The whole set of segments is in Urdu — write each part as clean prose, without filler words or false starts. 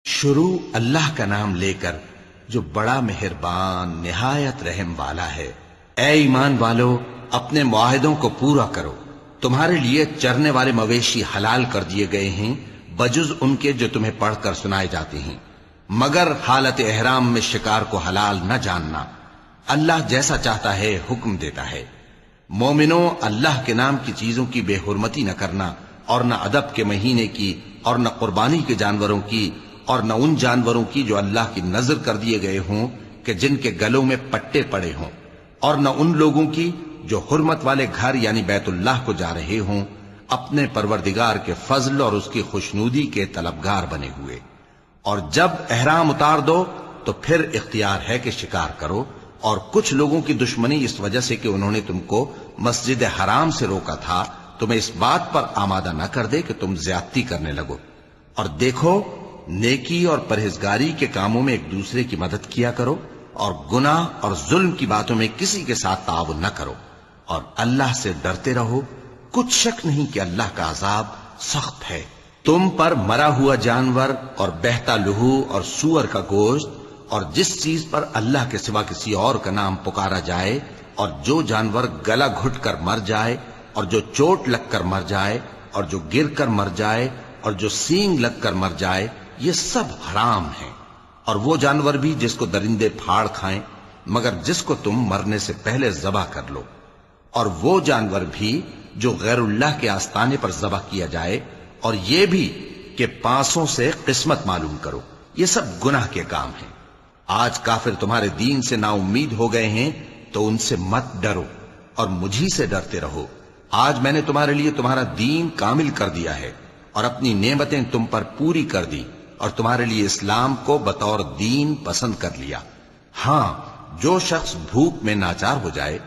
شروع اللہ کا نام لے کر جو بڑا مہربان نہایت رحم والا ہے۔ اے ایمان والو، اپنے معاہدوں کو پورا کرو۔ تمہارے لیے چرنے والے مویشی حلال کر دیے گئے ہیں بجز ان کے جو تمہیں پڑھ کر سنائے جاتے ہیں، مگر حالت احرام میں شکار کو حلال نہ جاننا۔ اللہ جیسا چاہتا ہے حکم دیتا ہے۔ مومنوں، اللہ کے نام کی چیزوں کی بے حرمتی نہ کرنا، اور نہ ادب کے مہینے کی، اور نہ قربانی کے جانوروں کی، اور نہ ان جانوروں کی جو اللہ کی نذر کر دیے گئے ہوں کہ جن کے گلوں میں پٹے پڑے ہوں، اور نہ ان لوگوں کی جو حرمت والے گھر یعنی بیت اللہ کو جا رہے ہوں اپنے پروردگار کے فضل اور اس کی خوشنودی کے طلبگار بنے ہوئے۔ اور جب احرام اتار دو تو پھر اختیار ہے کہ شکار کرو، اور کچھ لوگوں کی دشمنی اس وجہ سے کہ انہوں نے تم کو مسجد حرام سے روکا تھا تمہیں اس بات پر آمادہ نہ کر دے کہ تم زیادتی کرنے لگو۔ اور دیکھو، نیکی اور پرہیزگاری کے کاموں میں ایک دوسرے کی مدد کیا کرو، اور گناہ اور ظلم کی باتوں میں کسی کے ساتھ تعاون نہ کرو، اور اللہ سے ڈرتے رہو۔ کچھ شک نہیں کہ اللہ کا عذاب سخت ہے۔ تم پر مرا ہوا جانور اور بہتا لہو اور سور کا گوشت اور جس چیز پر اللہ کے سوا کسی اور کا نام پکارا جائے، اور جو جانور گلا گھٹ کر مر جائے، اور جو چوٹ لگ کر مر جائے، اور جو گر کر مر جائے، اور جو سینگ لگ کر مر جائے، یہ سب حرام ہیں۔ اور وہ جانور بھی جس کو درندے پھاڑ کھائیں، مگر جس کو تم مرنے سے پہلے ذبح کر لو، اور وہ جانور بھی جو غیر اللہ کے آستانے پر ذبح کیا جائے، اور یہ بھی کہ پانسوں سے قسمت معلوم کرو۔ یہ سب گناہ کے کام ہیں۔ آج کافر تمہارے دین سے نا امید ہو گئے ہیں تو ان سے مت ڈرو اور مجھی سے ڈرتے رہو۔ آج میں نے تمہارے لیے تمہارا دین کامل کر دیا ہے اور اپنی نعمتیں تم پر پوری کر دی، اور تمہارے لیے اسلام کو بطور دین پسند کر لیا۔ ہاں، جو شخص بھوک میں ناچار ہو جائے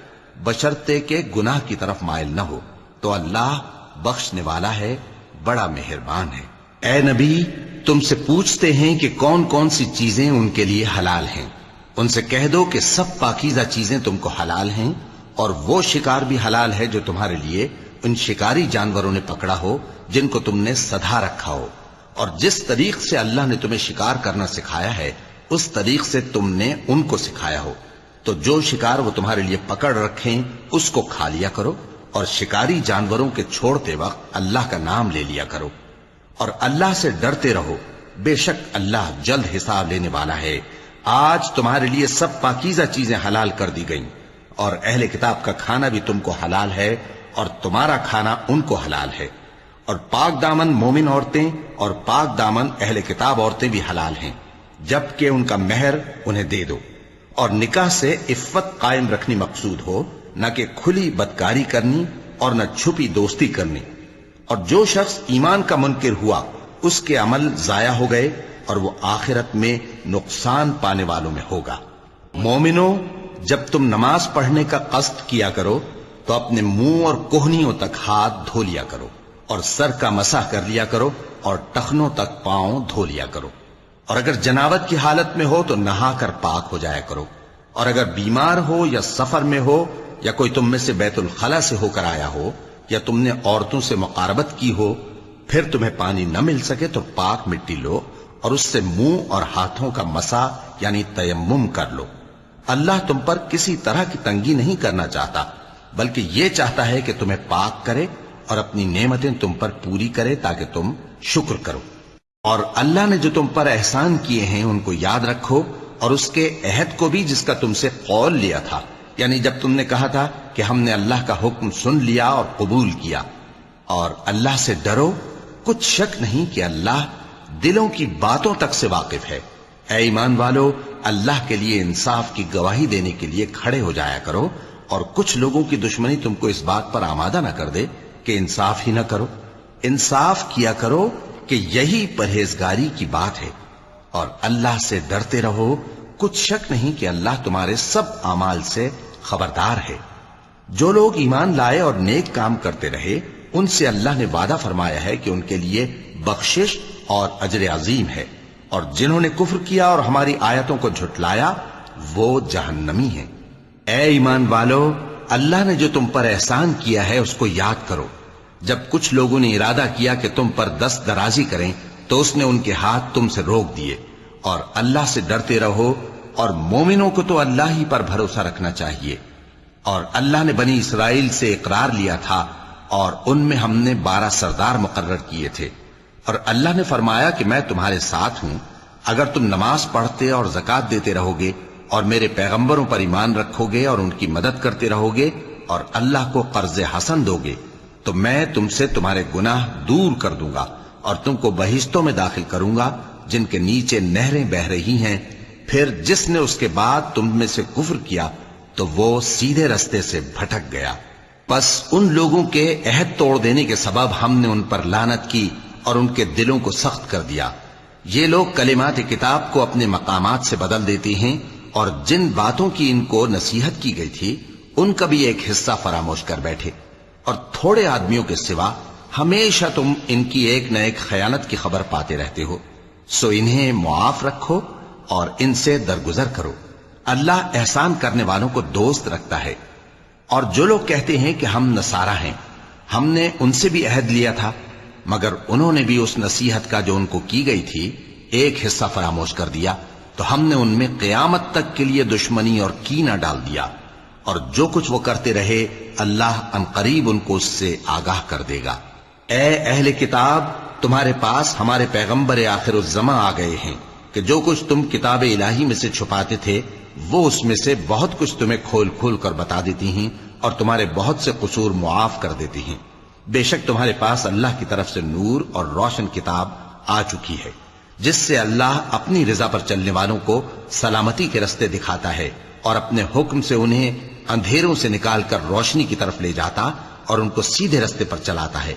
بشرطے کہ گناہ کی طرف مائل نہ ہو تو اللہ بخشنے والا ہے، بڑا مہربان ہے۔ اے نبی، تم سے پوچھتے ہیں کہ کون کون سی چیزیں ان کے لیے حلال ہیں۔ ان سے کہہ دو کہ سب پاکیزہ چیزیں تم کو حلال ہیں، اور وہ شکار بھی حلال ہے جو تمہارے لیے ان شکاری جانوروں نے پکڑا ہو جن کو تم نے سدھا رکھا ہو، اور جس طریق سے اللہ نے تمہیں شکار کرنا سکھایا ہے اس طریق سے تم نے ان کو سکھایا ہو۔ تو جو شکار وہ تمہارے لیے پکڑ رکھیں اس کو کھا لیا کرو، اور شکاری جانوروں کے چھوڑتے وقت اللہ کا نام لے لیا کرو، اور اللہ سے ڈرتے رہو، بے شک اللہ جلد حساب لینے والا ہے۔ آج تمہارے لیے سب پاکیزہ چیزیں حلال کر دی گئیں، اور اہل کتاب کا کھانا بھی تم کو حلال ہے، اور تمہارا کھانا ان کو حلال ہے۔ اور پاک دامن مومن عورتیں اور پاک دامن اہل کتاب عورتیں بھی حلال ہیں، جبکہ ان کا مہر انہیں دے دو۔ اور نکاح سے عفت قائم رکھنی مقصود ہو، نہ کہ کھلی بدکاری کرنی اور نہ چھپی دوستی کرنی۔ اور جو شخص ایمان کا منکر ہوا اس کے عمل ضائع ہو گئے، اور وہ آخرت میں نقصان پانے والوں میں ہوگا۔ مومنوں، جب تم نماز پڑھنے کا قصد کیا کرو تو اپنے منہ اور کوہنیوں تک ہاتھ دھو لیا کرو، اور سر کا مسح کر لیا کرو، اور ٹخنوں تک پاؤں دھو لیا کرو۔ اور اگر جنابت کی حالت میں ہو تو نہا کر پاک ہو جایا کرو، اور اگر بیمار ہو یا سفر میں ہو، یا کوئی تم میں سے بیت الخلا سے ہو کر آیا ہو، یا تم نے عورتوں سے مقاربت کی ہو، پھر تمہیں پانی نہ مل سکے تو پاک مٹی لو اور اس سے منہ اور ہاتھوں کا مسح یعنی تیمم کر لو۔ اللہ تم پر کسی طرح کی تنگی نہیں کرنا چاہتا، بلکہ یہ چاہتا ہے کہ تمہیں پاک کرے اور اپنی نعمتیں تم پر پوری کرے تاکہ تم شکر کرو۔ اور اللہ نے جو تم پر احسان کیے ہیں ان کو یاد رکھو، اور اس کے عہد کو بھی جس کا تم سے قول لیا تھا، یعنی جب تم نے کہا تھا کہ ہم نے اللہ کا حکم سن لیا اور قبول کیا۔ اور اللہ سے ڈرو، کچھ شک نہیں کہ اللہ دلوں کی باتوں تک سے واقف ہے۔ اے ایمان والو، اللہ کے لیے انصاف کی گواہی دینے کے لیے کھڑے ہو جایا کرو، اور کچھ لوگوں کی دشمنی تم کو اس بات پر آمادہ نہ کر دے کہ انصاف ہی نہ کرو۔ انصاف کیا کرو کہ یہی پرہیزگاری کی بات ہے، اور اللہ سے ڈرتے رہو، کچھ شک نہیں کہ اللہ تمہارے سب اعمال سے خبردار ہے۔ جو لوگ ایمان لائے اور نیک کام کرتے رہے ان سے اللہ نے وعدہ فرمایا ہے کہ ان کے لیے بخشش اور اجر عظیم ہے، اور جنہوں نے کفر کیا اور ہماری آیتوں کو جھٹلایا وہ جہنمی ہیں۔ اے ایمان والو، اللہ نے جو تم پر احسان کیا ہے اس کو یاد کرو۔ جب کچھ لوگوں نے ارادہ کیا کہ تم پر دست درازی کریں تو اس نے ان کے ہاتھ تم سے روک دیے. اور اللہ سے ڈرتے رہو، اور مومنوں کو تو اللہ ہی پر بھروسہ رکھنا چاہیے. اور اللہ نے بنی اسرائیل سے اقرار لیا تھا، اور ان میں ہم نے 12 سردار مقرر کیے تھے. اور اللہ نے فرمایا کہ میں تمہارے ساتھ ہوں، اگر تم نماز پڑھتے اور زکوٰۃ دیتے رہو گے اور میرے پیغمبروں پر ایمان رکھو گے اور ان کی مدد کرتے رہو گے اور اللہ کو قرض حسن دو گے، تو میں تم سے تمہارے گناہ دور کر دوں گا اور تم کو بہشتوں میں داخل کروں گا جن کے نیچے نہریں بہہ رہی ہیں. پھر جس نے اس کے بعد تم میں سے کفر کیا تو وہ سیدھے رستے سے بھٹک گیا. پس ان لوگوں کے عہد توڑ دینے کے سبب ہم نے ان پر لعنت کی اور ان کے دلوں کو سخت کر دیا. یہ لوگ کلمات کتاب کو اپنے مقامات سے بدل دیتے ہیں، اور جن باتوں کی ان کو نصیحت کی گئی تھی ان کا بھی ایک حصہ فراموش کر بیٹھے. اور تھوڑے آدمیوں کے سوا ہمیشہ تم ان کی ایک نہ ایک خیانت کی خبر پاتے رہتے ہو. سو انہیں معاف رکھو اور ان سے درگزر کرو. اللہ احسان کرنے والوں کو دوست رکھتا ہے. اور جو لوگ کہتے ہیں کہ ہم نصارہ ہیں، ہم نے ان سے بھی عہد لیا تھا، مگر انہوں نے بھی اس نصیحت کا جو ان کو کی گئی تھی ایک حصہ فراموش کر دیا، تو ہم نے ان میں قیامت تک کے لیے دشمنی اور کینہ ڈال دیا. اور جو کچھ وہ کرتے رہے اللہ عنقریب ان کو اس سے آگاہ کر دے گا. اے اہل کتاب، تمہارے پاس ہمارے پیغمبر آخر الزماں آ گئے ہیں کہ جو کچھ تم کتاب الہی میں سے چھپاتے تھے وہ اس میں سے بہت کچھ تمہیں کھول کھول کر بتا دیتی ہیں اور تمہارے بہت سے قصور معاف کر دیتی ہیں. بے شک تمہارے پاس اللہ کی طرف سے نور اور روشن کتاب آ چکی ہے، جس سے اللہ اپنی رضا پر چلنے والوں کو سلامتی کے رستے دکھاتا ہے اور اپنے حکم سے انہیں اندھیروں سے نکال کر روشنی کی طرف لے جاتا اور ان کو سیدھے رستے پر چلاتا ہے.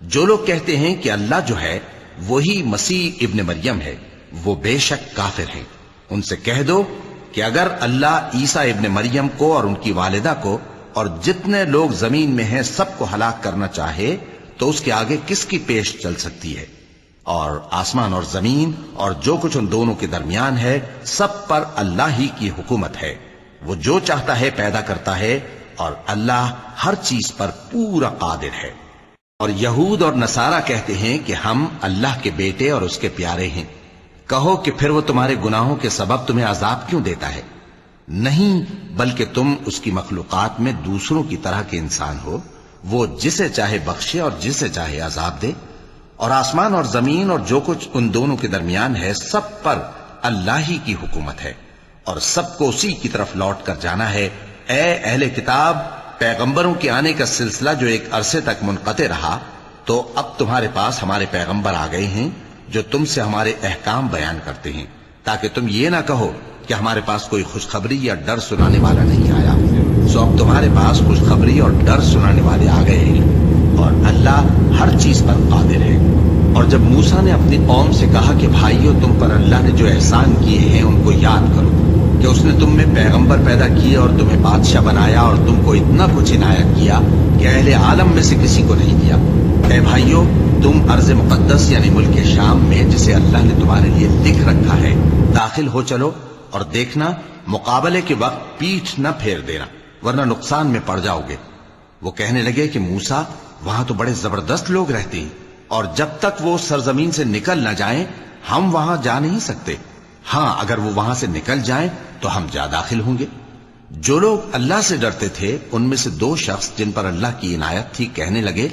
جو لوگ کہتے ہیں کہ اللہ جو ہے وہی مسیح ابن مریم ہے، وہ بے شک کافر ہیں. ان سے کہہ دو کہ اگر اللہ عیسیٰ ابن مریم کو اور ان کی والدہ کو اور جتنے لوگ زمین میں ہیں سب کو ہلاک کرنا چاہے تو اس کے آگے کس کی پیش چل سکتی ہے؟ اور آسمان اور زمین اور جو کچھ ان دونوں کے درمیان ہے سب پر اللہ ہی کی حکومت ہے. وہ جو چاہتا ہے پیدا کرتا ہے، اور اللہ ہر چیز پر پورا قادر ہے. اور یہود اور نصارہ کہتے ہیں کہ ہم اللہ کے بیٹے اور اس کے پیارے ہیں. کہو کہ پھر وہ تمہارے گناہوں کے سبب تمہیں عذاب کیوں دیتا ہے؟ نہیں، بلکہ تم اس کی مخلوقات میں دوسروں کی طرح کے انسان ہو. وہ جسے چاہے بخشے اور جسے چاہے عذاب دے. اور آسمان اور زمین اور جو کچھ ان دونوں کے درمیان ہے سب پر اللہ ہی کی حکومت ہے، اور سب کو اسی کی طرف لوٹ کر جانا ہے. اے اہل کتاب، پیغمبروں کے آنے کا سلسلہ جو ایک عرصے تک منقطع رہا، تو اب تمہارے پاس ہمارے پیغمبر آ گئے ہیں جو تم سے ہمارے احکام بیان کرتے ہیں، تاکہ تم یہ نہ کہو کہ ہمارے پاس کوئی خوشخبری یا ڈر سنانے والا نہیں آیا. سو اب تمہارے پاس خوشخبری اور ڈر سنانے والے آ گئے ہیں، اور اللہ ہر چیز پر قادر ہے. اور جب موسیٰ نے اپنی قوم سے کہا کہ بھائیو، تم پر اللہ نے جو احسان کیے ہیں ان کو یاد کرو، کہ اس نے تم میں پیغمبر پیدا کیے اور تمہیں بادشاہ بنایا اور تم کو اتنا کچھ عنایت کیا کہ اہل عالم میں سے کسی کو نہیں دیا. اے بھائیو، تم ارض مقدس یعنی ملک شام میں جسے اللہ نے تمہارے لیے لکھ رکھا ہے داخل ہو چلو، اور دیکھنا مقابلے کے وقت پیٹھ نہ پھیر دینا ورنہ نقصان میں پڑ جاؤ گے. وہ کہنے لگے کہ موسیٰ، وہاں تو بڑے زبردست لوگ رہتے ہیں، اور جب تک وہ سرزمین سے نکل نہ جائیں ہم وہاں جا نہیں سکتے. ہاں، اگر وہ وہاں سے نکل جائیں تو ہم جا داخل ہوں گے. جو لوگ اللہ سے ڈرتے تھے ان میں سے 2 شخص جن پر اللہ کی عنایت تھی کہنے لگے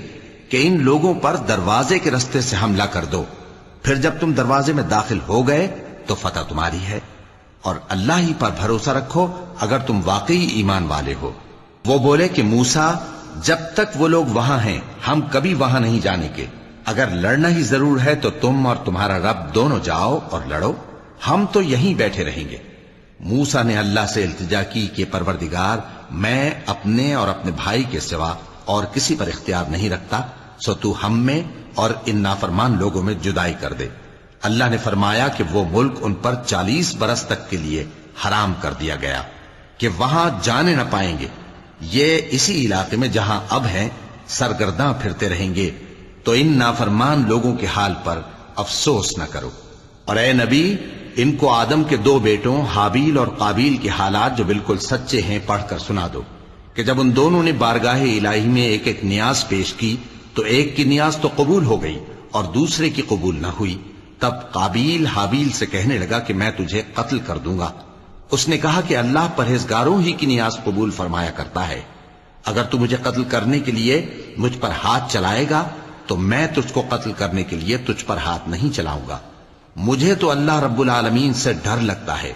کہ ان لوگوں پر دروازے کے رستے سے حملہ کر دو، پھر جب تم دروازے میں داخل ہو گئے تو فتح تمہاری ہے. اور اللہ ہی پر بھروسہ رکھو اگر تم واقعی ایمان والے ہو. وہ بولے کہ موسیٰ، جب تک وہ لوگ وہاں ہیں ہم کبھی وہاں نہیں جانے کے. اگر لڑنا ہی ضرور ہے تو تم اور تمہارا رب دونوں جاؤ اور لڑو، ہم تو یہیں بیٹھے رہیں گے. موسیٰ نے اللہ سے التجا کی کہ پروردگار، میں اپنے اور اپنے بھائی کے سوا اور کسی پر اختیار نہیں رکھتا، سو تو ہم میں اور ان نافرمان لوگوں میں جدائی کر دے. اللہ نے فرمایا کہ وہ ملک ان پر 40 برس تک کے لیے حرام کر دیا گیا کہ وہاں جانے نہ پائیں گے. یہ اسی علاقے میں جہاں اب ہیں سرگرداں پھرتے رہیں گے. تو ان نافرمان لوگوں کے حال پر افسوس نہ کرو. اور اے نبی، ان کو آدم کے 2 بیٹوں حابیل اور قابیل کے حالات جو بالکل سچے ہیں پڑھ کر سنا دو کہ جب ان دونوں نے بارگاہ الہی میں ایک ایک نیاز پیش کی تو ایک کی نیاز تو قبول ہو گئی اور دوسرے کی قبول نہ ہوئی، تب قابیل حابیل سے کہنے لگا کہ میں تجھے قتل کر دوں گا۔ اس نے کہا کہ اللہ پرہیزگاروں ہی کی نیاز قبول فرمایا کرتا ہے، اگر تو مجھے قتل کرنے کے لیے مجھ پر ہاتھ چلائے گا تو میں تجھ کو قتل کرنے کے لیے تجھ پر ہاتھ نہیں چلاؤں گا۔ مجھے تو اللہ رب العالمین سے ڈر لگتا ہے،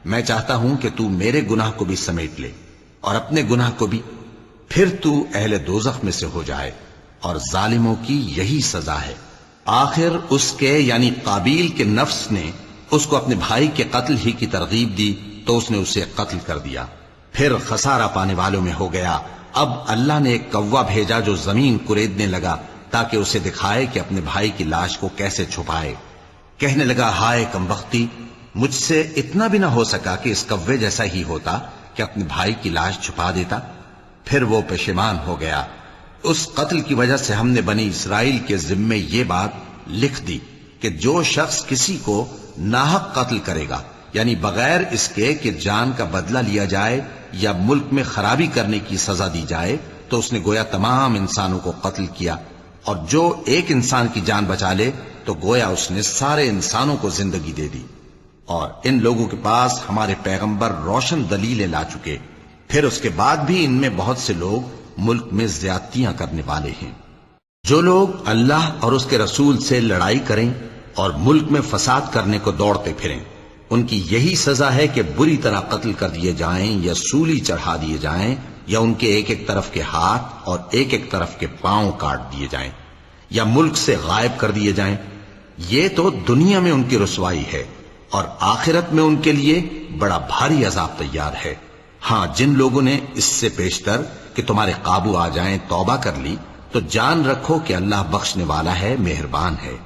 میں چاہتا ہوں کہ تو میرے گناہ کو بھی سمیٹ لے اور اپنے گناہ کو بھی، پھر تو اہل دوزخ میں سے ہو جائے، اور ظالموں کی یہی سزا ہے۔ آخر اس کے یعنی قابیل کے نفس نے اس کو اپنے بھائی کے قتل ہی کی ترغیب دی تو اس نے اسے قتل کر دیا، پھر خسارہ پانے والوں میں ہو گیا۔ اب اللہ نے ایک کوا بھیجا جو زمین کریدنے لگا تاکہ اسے دکھائے کہ اپنے بھائی کی لاش کو کیسے چھپائے۔ کہنے لگا، ہائے کمبختی، مجھ سے اتنا بھی نہ ہو سکا کہ اس کوے جیسا ہی ہوتا کہ اپنے بھائی کی لاش چھپا دیتا۔ پھر وہ پشیمان ہو گیا۔ اس قتل کی وجہ سے ہم نے بنی اسرائیل کے ذمے یہ بات لکھ دی کہ جو شخص کسی کو ناحق قتل کرے گا، یعنی بغیر اس کے کہ جان کا بدلہ لیا جائے یا ملک میں خرابی کرنے کی سزا دی جائے، تو اس نے گویا تمام انسانوں کو قتل کیا، اور جو ایک انسان کی جان بچا لے تو گویا اس نے سارے انسانوں کو زندگی دے دی۔ اور ان لوگوں کے پاس ہمارے پیغمبر روشن دلیلیں لا چکے، پھر اس کے بعد بھی ان میں بہت سے لوگ ملک میں زیادتیاں کرنے والے ہیں۔ جو لوگ اللہ اور اس کے رسول سے لڑائی کریں اور ملک میں فساد کرنے کو دوڑتے پھریں، ان کی یہی سزا ہے کہ بری طرح قتل کر دیے جائیں یا سولی چڑھا دیے جائیں، یا ان کے ایک ایک طرف کے ہاتھ اور ایک ایک طرف کے پاؤں کاٹ دیے جائیں، یا ملک سے غائب کر دیے جائیں۔ یہ تو دنیا میں ان کی رسوائی ہے، اور آخرت میں ان کے لیے بڑا بھاری عذاب تیار ہے۔ ہاں، جن لوگوں نے اس سے پیشتر کہ تمہارے قابو آ جائیں توبہ کر لی تو جان رکھو کہ اللہ بخشنے والا ہے، مہربان ہے۔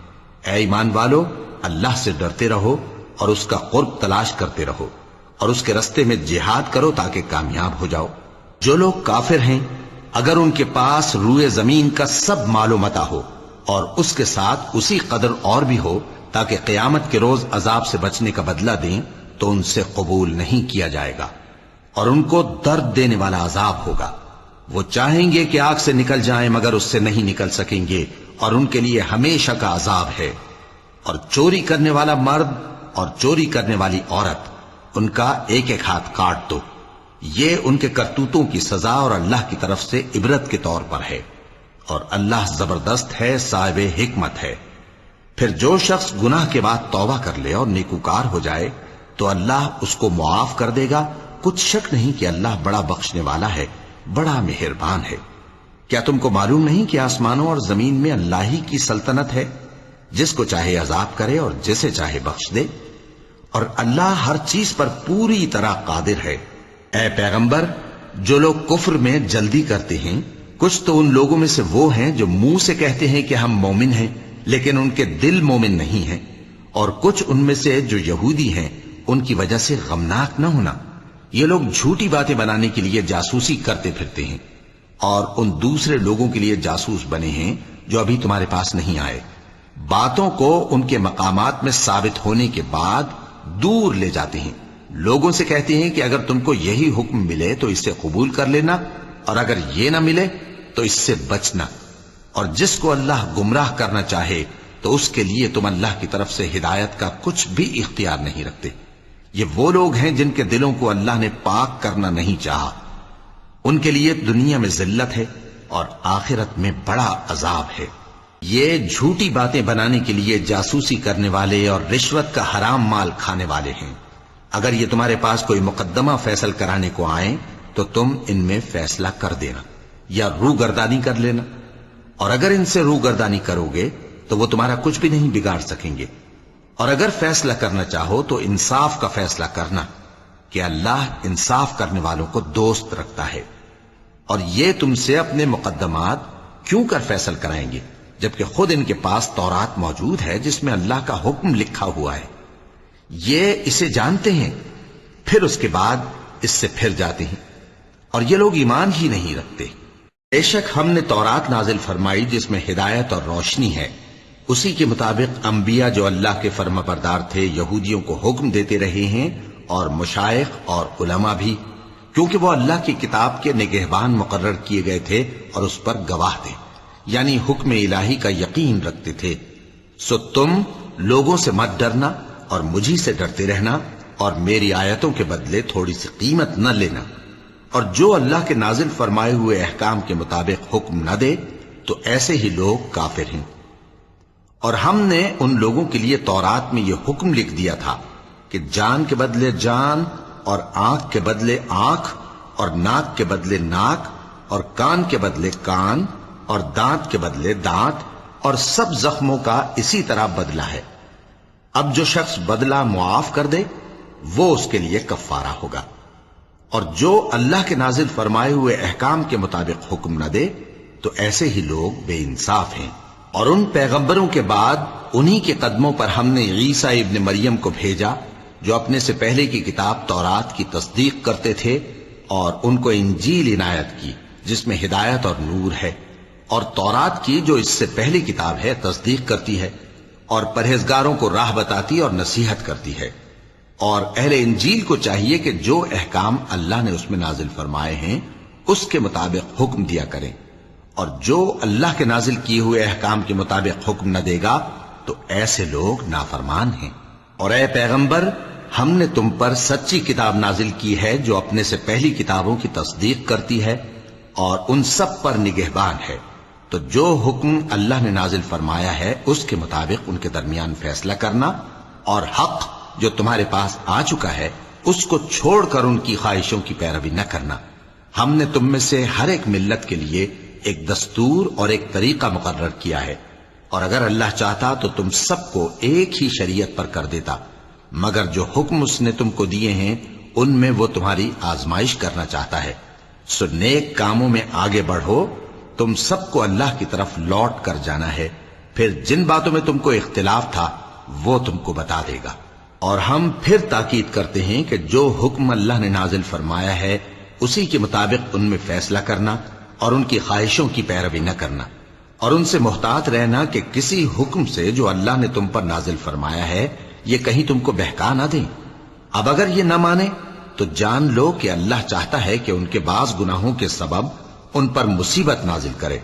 اے ایمان والو، اللہ سے ڈرتے رہو اور اس کا قرب تلاش کرتے رہو، اور اس کے رستے میں جہاد کرو تاکہ کامیاب ہو جاؤ۔ جو لوگ کافر ہیں، اگر ان کے پاس روئے زمین کا سب مال و متاع ہو اور اس کے ساتھ اسی قدر اور بھی ہو تاکہ قیامت کے روز عذاب سے بچنے کا بدلہ دیں، تو ان سے قبول نہیں کیا جائے گا، اور ان کو درد دینے والا عذاب ہوگا۔ وہ چاہیں گے کہ آگ سے نکل جائیں مگر اس سے نہیں نکل سکیں گے، اور ان کے لیے ہمیشہ کا عذاب ہے۔ اور چوری کرنے والا مرد اور چوری کرنے والی عورت، ان کا ایک ایک ہاتھ کاٹ دو، یہ ان کے کرتوتوں کی سزا اور اللہ کی طرف سے عبرت کے طور پر ہے، اور اللہ زبردست ہے، صاحب حکمت ہے۔ پھر جو شخص گناہ کے بعد توبہ کر لے اور نیکوکار ہو جائے تو اللہ اس کو معاف کر دے گا، کچھ شک نہیں کہ اللہ بڑا بخشنے والا ہے، بڑا مہربان ہے۔ کیا تم کو معلوم نہیں کہ آسمانوں اور زمین میں اللہ ہی کی سلطنت ہے، جس کو چاہے عذاب کرے اور جسے چاہے بخش دے، اور اللہ ہر چیز پر پوری طرح قادر ہے۔ اے پیغمبر، جو لوگ کفر میں جلدی کرتے ہیں، کچھ تو ان لوگوں میں سے وہ ہیں جو منہ سے کہتے ہیں کہ ہم مومن ہیں لیکن ان کے دل مومن نہیں ہیں، اور کچھ ان میں سے جو یہودی ہیں، ان کی وجہ سے غمناک نہ ہونا۔ یہ لوگ جھوٹی باتیں بنانے کے لیے جاسوسی کرتے پھرتے ہیں، اور ان دوسرے لوگوں کے لیے جاسوس بنے ہیں جو ابھی تمہارے پاس نہیں آئے، باتوں کو ان کے مقامات میں ثابت ہونے کے بعد دور لے جاتے ہیں۔ لوگوں سے کہتے ہیں کہ اگر تم کو یہی حکم ملے تو اسے قبول کر لینا، اور اگر یہ نہ ملے تو اس سے بچنا، اور جس کو اللہ گمراہ کرنا چاہے تو اس کے لیے تم اللہ کی طرف سے ہدایت کا کچھ بھی اختیار نہیں رکھتے۔ یہ وہ لوگ ہیں جن کے دلوں کو اللہ نے پاک کرنا نہیں چاہا، ان کے لیے دنیا میں ذلت ہے اور آخرت میں بڑا عذاب ہے۔ یہ جھوٹی باتیں بنانے کے لیے جاسوسی کرنے والے اور رشوت کا حرام مال کھانے والے ہیں۔ اگر یہ تمہارے پاس کوئی مقدمہ فیصل کرانے کو آئیں تو تم ان میں فیصلہ کر دینا یا روگردانی کر لینا، اور اگر ان سے روگردانی کرو گے تو وہ تمہارا کچھ بھی نہیں بگاڑ سکیں گے، اور اگر فیصلہ کرنا چاہو تو انصاف کا فیصلہ کرنا کہ اللہ انصاف کرنے والوں کو دوست رکھتا ہے۔ اور یہ تم سے اپنے مقدمات کیوں کر فیصل کرائیں گے جبکہ خود ان کے پاس تورات موجود ہے جس میں اللہ کا حکم لکھا ہوا ہے۔ یہ اسے جانتے ہیں، پھر اس کے بعد اس سے پھر جاتے ہیں، اور یہ لوگ ایمان ہی نہیں رکھتے۔ بے شک ہم نے تورات نازل فرمائی جس میں ہدایت اور روشنی ہے، اسی کے مطابق انبیاء جو اللہ کے فرما بردار تھے یہودیوں کو حکم دیتے رہے ہیں، اور مشائخ اور علماء بھی، کیونکہ وہ اللہ کی کتاب کے نگہبان مقرر کیے گئے تھے اور اس پر گواہ تھے، یعنی حکم الہی کا یقین رکھتے تھے سو تم لوگوں سے مت ڈرنا اور مجھی سے ڈرتے رہنا، اور میری آیتوں کے بدلے تھوڑی سی قیمت نہ لینا، اور جو اللہ کے نازل فرمائے ہوئے احکام کے مطابق حکم نہ دے تو ایسے ہی لوگ کافر ہیں۔ اور ہم نے ان لوگوں کے لیے تورات میں یہ حکم لکھ دیا تھا کہ جان کے بدلے جان، اور آنکھ کے بدلے آنکھ، اور ناک کے بدلے ناک، اور کان کے بدلے کان، اور دانت کے بدلے دانت، اور سب زخموں کا اسی طرح بدلہ ہے۔ اب جو شخص بدلہ معاف کر دے وہ اس کے لیے کفارہ ہوگا، اور جو اللہ کے نازل فرمائے ہوئے احکام کے مطابق حکم نہ دے تو ایسے ہی لوگ بے انصاف ہیں۔ اور ان پیغمبروں کے بعد انہی کے قدموں پر ہم نے عیسیٰ ابن مریم کو بھیجا جو اپنے سے پہلے کی کتاب تورات کی تصدیق کرتے تھے، اور ان کو انجیل عنایت کی جس میں ہدایت اور نور ہے، اور تورات کی جو اس سے پہلی کتاب ہے تصدیق کرتی ہے، اور پرہیزگاروں کو راہ بتاتی اور نصیحت کرتی ہے۔ اور اہل انجیل کو چاہیے کہ جو احکام اللہ نے اس میں نازل فرمائے ہیں اس کے مطابق حکم دیا کریں، اور جو اللہ کے نازل کیے ہوئے احکام کے مطابق حکم نہ دے گا تو ایسے لوگ نافرمان ہیں۔ اور اے پیغمبر، ہم نے تم پر سچی کتاب نازل کی ہے جو اپنے سے پہلی کتابوں کی تصدیق کرتی ہے اور ان سب پر نگہبان ہے، تو جو حکم اللہ نے نازل فرمایا ہے اس کے مطابق ان کے درمیان فیصلہ کرنا، اور حق جو تمہارے پاس آ چکا ہے اس کو چھوڑ کر ان کی خواہشوں کی پیروی نہ کرنا۔ ہم نے تم میں سے ہر ایک ملت کے لیے ایک دستور اور ایک طریقہ مقرر کیا ہے، اور اگر اللہ چاہتا تو تم سب کو ایک ہی شریعت پر کر دیتا، مگر جو حکم اس نے تم کو دیے ہیں ان میں وہ تمہاری آزمائش کرنا چاہتا ہے۔ سو نیک کاموں میں آگے بڑھو، تم سب کو اللہ کی طرف لوٹ کر جانا ہے، پھر جن باتوں میں تم کو اختلاف تھا وہ تم کو بتا دے گا۔ اور ہم پھر تاکید کرتے ہیں کہ جو حکم اللہ نے نازل فرمایا ہے اسی کے مطابق ان میں فیصلہ کرنا اور ان کی خواہشوں کی پیروی نہ کرنا، اور ان سے محتاط رہنا کہ کسی حکم سے جو اللہ نے تم پر نازل فرمایا ہے یہ کہیں تم کو بہکا نہ دیں۔ اب اگر یہ نہ مانے تو جان لو کہ اللہ چاہتا ہے کہ ان کے بعض گناہوں کے سبب ان پر مصیبت نازل کرے،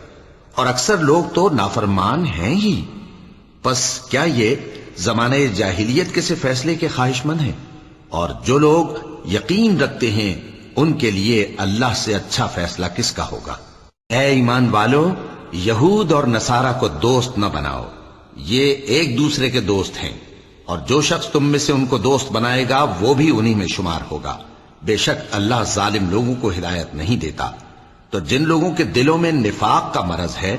اور اکثر لوگ تو نافرمان ہیں ہی۔ پس کیا یہ زمانہ جاہلیت کے سے فیصلے کے خواہش مند ہیں؟ اور جو لوگ یقین رکھتے ہیں ان کے لیے اللہ سے اچھا فیصلہ کس کا ہوگا؟ اے ایمان والو، یہود اور نصارہ کو دوست نہ بناؤ، یہ ایک دوسرے کے دوست ہیں، اور جو شخص تم میں سے ان کو دوست بنائے گا وہ بھی انہی میں شمار ہوگا۔ بے شک اللہ ظالم لوگوں کو ہدایت نہیں دیتا۔ تو جن لوگوں کے دلوں میں نفاق کا مرض ہے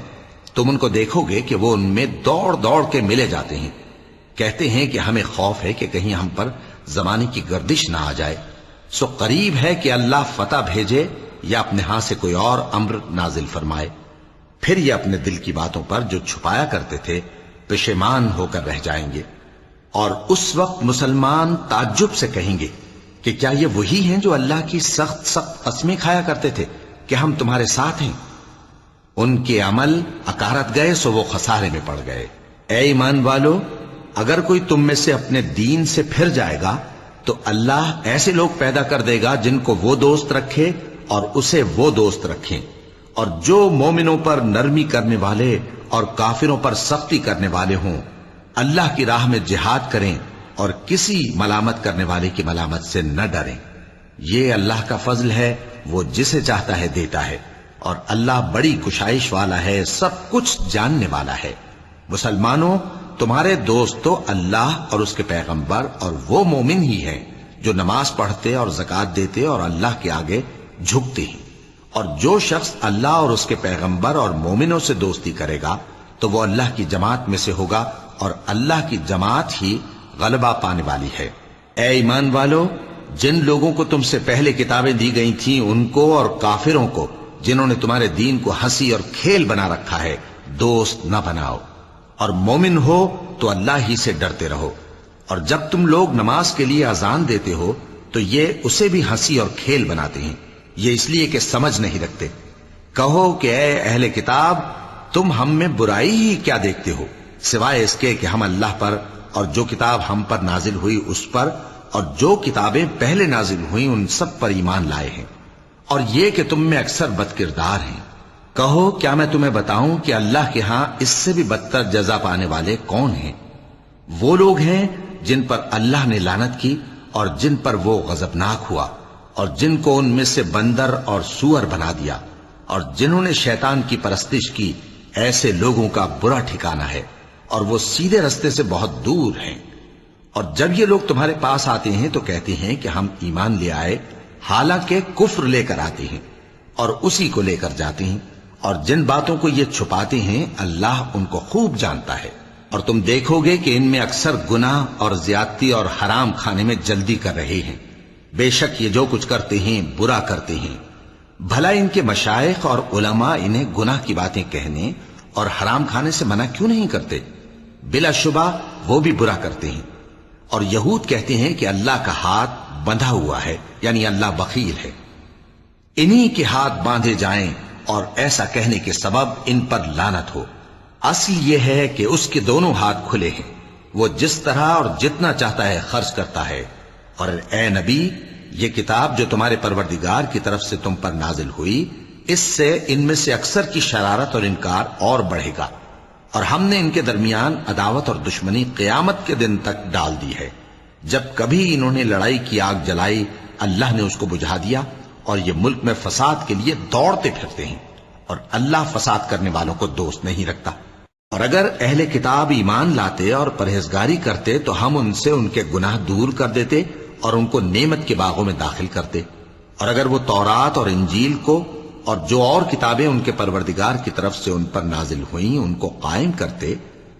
تم ان کو دیکھو گے کہ وہ ان میں دوڑ دوڑ کے ملے جاتے ہیں، کہتے ہیں کہ ہمیں خوف ہے کہ کہیں ہم پر زمانے کی گردش نہ آ جائے۔ سو قریب ہے کہ اللہ فتح بھیجے یا اپنے ہاں سے کوئی اور امر نازل فرمائے، پھر یہ اپنے دل کی باتوں پر جو چھپایا کرتے تھے پشیمان ہو کر رہ جائیں گے۔ اور اس وقت مسلمان تعجب سے کہیں گے کہ کیا یہ وہی ہیں جو اللہ کی سخت سخت قسمیں کھایا کرتے تھے کہ ہم تمہارے ساتھ ہیں؟ ان کے عمل اکارت گئے سو وہ خسارے میں پڑ گئے۔ اے ایمان والو، اگر کوئی تم میں سے اپنے دین سے پھر جائے گا تو اللہ ایسے لوگ پیدا کر دے گا جن کو وہ دوست رکھے اور اسے وہ دوست رکھیں، اور جو مومنوں پر نرمی کرنے والے اور کافروں پر سختی کرنے والے ہوں، اللہ کی راہ میں جہاد کریں اور کسی ملامت کرنے والے کی ملامت سے نہ ڈریں۔ یہ اللہ کا فضل ہے، وہ جسے چاہتا ہے دیتا ہے، اور اللہ بڑی کشائش والا ہے، سب کچھ جاننے والا ہے۔ مسلمانوں، تمہارے دوست تو اللہ اور اس کے پیغمبر اور وہ مومن ہی ہیں جو نماز پڑھتے اور زکوٰۃ دیتے اور اللہ کے آگے جھکتے ہیں۔ اور جو شخص اللہ اور اس کے پیغمبر اور مومنوں سے دوستی کرے گا تو وہ اللہ کی جماعت میں سے ہوگا، اور اللہ کی جماعت ہی غلبہ پانے والی ہے۔ اے ایمان والو، جن لوگوں کو تم سے پہلے کتابیں دی گئی تھیں ان کو اور کافروں کو جنہوں نے تمہارے دین کو ہنسی اور کھیل بنا رکھا ہے دوست نہ بناؤ، اور مومن ہو تو اللہ ہی سے ڈرتے رہو۔ اور جب تم لوگ نماز کے لیے اذان دیتے ہو تو یہ اسے بھی ہنسی اور کھیل بناتے ہیں، یہ اس لیے کہ سمجھ نہیں رکھتے۔ کہو کہ اے اہل کتاب، تم ہم میں برائی ہی کیا دیکھتے ہو، سوائے اس کے کہ ہم اللہ پر اور جو کتاب ہم پر نازل ہوئی اس پر اور جو کتابیں پہلے نازل ہوئیں ان سب پر ایمان لائے ہیں، اور یہ کہ تم میں اکثر بد کردار ہیں۔ کہو کیا میں تمہیں بتاؤں کہ اللہ کے ہاں اس سے بھی بدتر جزا پانے والے کون ہیں؟ وہ لوگ ہیں جن پر اللہ نے لعنت کی اور جن پر وہ غضبناک ہوا، اور جن کو ان میں سے بندر اور سور بنا دیا، اور جنہوں نے شیطان کی پرستش کی، ایسے لوگوں کا برا ٹھکانہ ہے اور وہ سیدھے رستے سے بہت دور ہیں۔ اور جب یہ لوگ تمہارے پاس آتے ہیں تو کہتے ہیں کہ ہم ایمان لے آئے، حالانکہ کفر لے کر آتے ہیں اور اسی کو لے کر جاتے ہیں، اور جن باتوں کو یہ چھپاتے ہیں اللہ ان کو خوب جانتا ہے۔ اور تم دیکھو گے کہ ان میں اکثر گناہ اور زیادتی اور حرام کھانے میں جلدی کر رہے ہیں۔ بے شک یہ جو کچھ کرتے ہیں برا کرتے ہیں۔ بھلا ان کے مشائخ اور علماء انہیں گناہ کی باتیں کہنے اور حرام کھانے سے منع کیوں نہیں کرتے؟ بلا شبہ وہ بھی برا کرتے ہیں۔ اور یہود کہتے ہیں کہ اللہ کا ہاتھ بندھا ہوا ہے، یعنی اللہ بخیل ہے۔ انہی کے ہاتھ باندھے جائیں اور ایسا کہنے کے سبب ان پر لعنت ہو۔ اصل یہ ہے کہ اس کے دونوں ہاتھ کھلے ہیں، وہ جس طرح اور جتنا چاہتا ہے خرچ کرتا ہے۔ اور اے نبی، یہ کتاب جو تمہارے پروردگار کی طرف سے تم پر نازل ہوئی، اس سے ان میں سے اکثر کی شرارت اور انکار اور بڑھے گا، اور ہم نے ان کے درمیان عداوت اور دشمنی قیامت کے دن تک ڈال دی ہے۔ جب کبھی انہوں نے لڑائی کی آگ جلائی، اللہ نے اس کو بجھا دیا، اور یہ ملک میں فساد کے لیے دوڑتے پھرتے ہیں، اور اللہ فساد کرنے والوں کو دوست نہیں رکھتا۔ اور اگر اہل کتاب ایمان لاتے اور پرہیزگاری کرتے تو ہم ان سے ان کے گناہ دور کر دیتے اور ان کو نعمت کے باغوں میں داخل کرتے۔ اور اگر وہ تورات اور انجیل کو اور جو اور کتابیں ان کے پروردگار کی طرف سے ان پر نازل ہوئیں ان کو قائم کرتے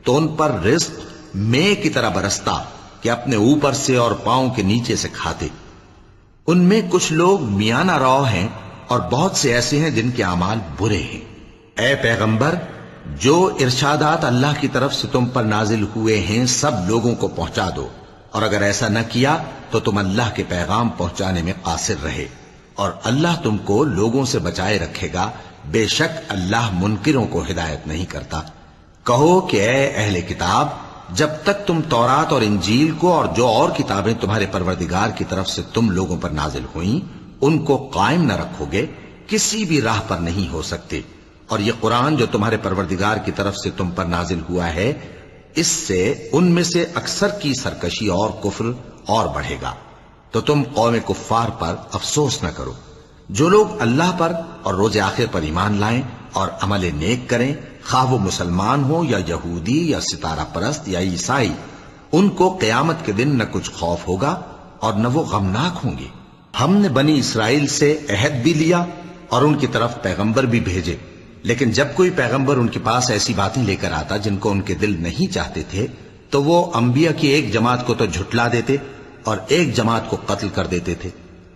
تو ان پر رزق مے کی طرح برستا کہ اپنے اوپر سے اور پاؤں کے نیچے سے کھاتے۔ ان میں کچھ لوگ میانہ رو ہیں اور بہت سے ایسے ہیں جن کے اعمال برے ہیں۔ اے پیغمبر، جو ارشادات اللہ کی طرف سے تم پر نازل ہوئے ہیں سب لوگوں کو پہنچا دو، اور اگر ایسا نہ کیا تو تم اللہ کے پیغام پہنچانے میں قاصر رہے، اور اللہ تم کو لوگوں سے بچائے رکھے گا، بے شک اللہ منکروں کو ہدایت نہیں کرتا۔ کہو کہ اے اہل کتاب، جب تک تم تورات اور انجیل کو اور جو اور کتابیں تمہارے پروردگار کی طرف سے تم لوگوں پر نازل ہوئیں ان کو قائم نہ رکھو گے، کسی بھی راہ پر نہیں ہو سکتے۔ اور یہ قرآن جو تمہارے پروردگار کی طرف سے تم پر نازل ہوا ہے، اس سے ان میں سے اکثر کی سرکشی اور کفر اور بڑھے گا، تو تم قوم کفار پر افسوس نہ کرو۔ جو لوگ اللہ پر اور روز آخر پر ایمان لائیں اور عمل نیک کریں، خواہ وہ مسلمان ہو یا یہودی یا ستارہ پرست یا عیسائی، ان کو قیامت کے دن نہ کچھ خوف ہوگا اور نہ وہ غمناک ہوں گے۔ ہم نے بنی اسرائیل سے عہد بھی لیا اور ان کی طرف پیغمبر بھی بھیجے، لیکن جب کوئی پیغمبر ان کے پاس ایسی باتیں لے کر آتا جن کو ان کے دل نہیں چاہتے تھے تو وہ انبیاء کی ایک جماعت کو تو جھٹلا دیتے اور ایک جماعت کو قتل کر دیتے تھے،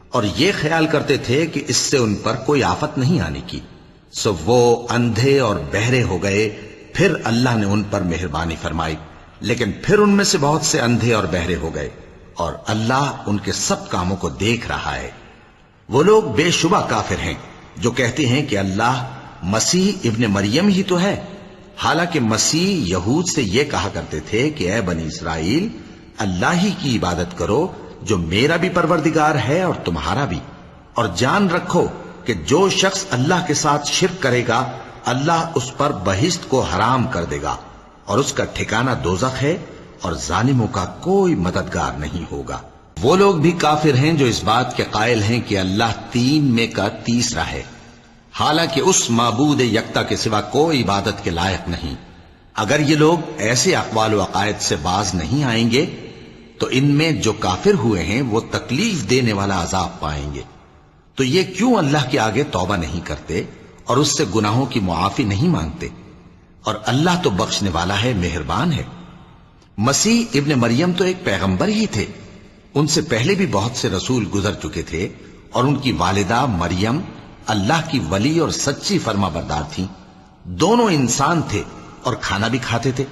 اور یہ خیال کرتے تھے کہ اس سے ان پر کوئی آفت نہیں آنے کی، سو وہ اندھے اور بہرے ہو گئے۔ پھر اللہ نے ان پر مہربانی فرمائی، لیکن پھر ان میں سے بہت سے اندھے اور بہرے ہو گئے، اور اللہ ان کے سب کاموں کو دیکھ رہا ہے۔ وہ لوگ بے شبہ کافر ہیں جو کہتے ہیں کہ اللہ مسیح ابن مریم ہی تو ہے، حالانکہ مسیح یہود سے یہ کہا کرتے تھے کہ اے بنی اسرائیل، اللہ ہی کی عبادت کرو جو میرا بھی پروردگار ہے اور تمہارا بھی، اور جان رکھو کہ جو شخص اللہ کے ساتھ شرک کرے گا اللہ اس پر بہشت کو حرام کر دے گا، اور اس کا ٹھکانہ دوزخ ہے، اور ظالموں کا کوئی مددگار نہیں ہوگا۔ وہ لوگ بھی کافر ہیں جو اس بات کے قائل ہیں کہ اللہ تین میں کا تیسرا ہے، حالانکہ اس معبود یکتا کے سوا کوئی عبادت کے لائق نہیں۔ اگر یہ لوگ ایسے اقوال و عقائد سے باز نہیں آئیں گے تو ان میں جو کافر ہوئے ہیں وہ تکلیف دینے والا عذاب پائیں گے۔ تو یہ کیوں اللہ کے آگے توبہ نہیں کرتے اور اس سے گناہوں کی معافی نہیں مانگتے؟ اور اللہ تو بخشنے والا ہے، مہربان ہے۔ مسیح ابن مریم تو ایک پیغمبر ہی تھے، ان سے پہلے بھی بہت سے رسول گزر چکے تھے، اور ان کی والدہ مریم اللہ کی ولی اور سچی فرما بردار تھیں، دونوں انسان تھے اور کھانا بھی کھاتے تھے۔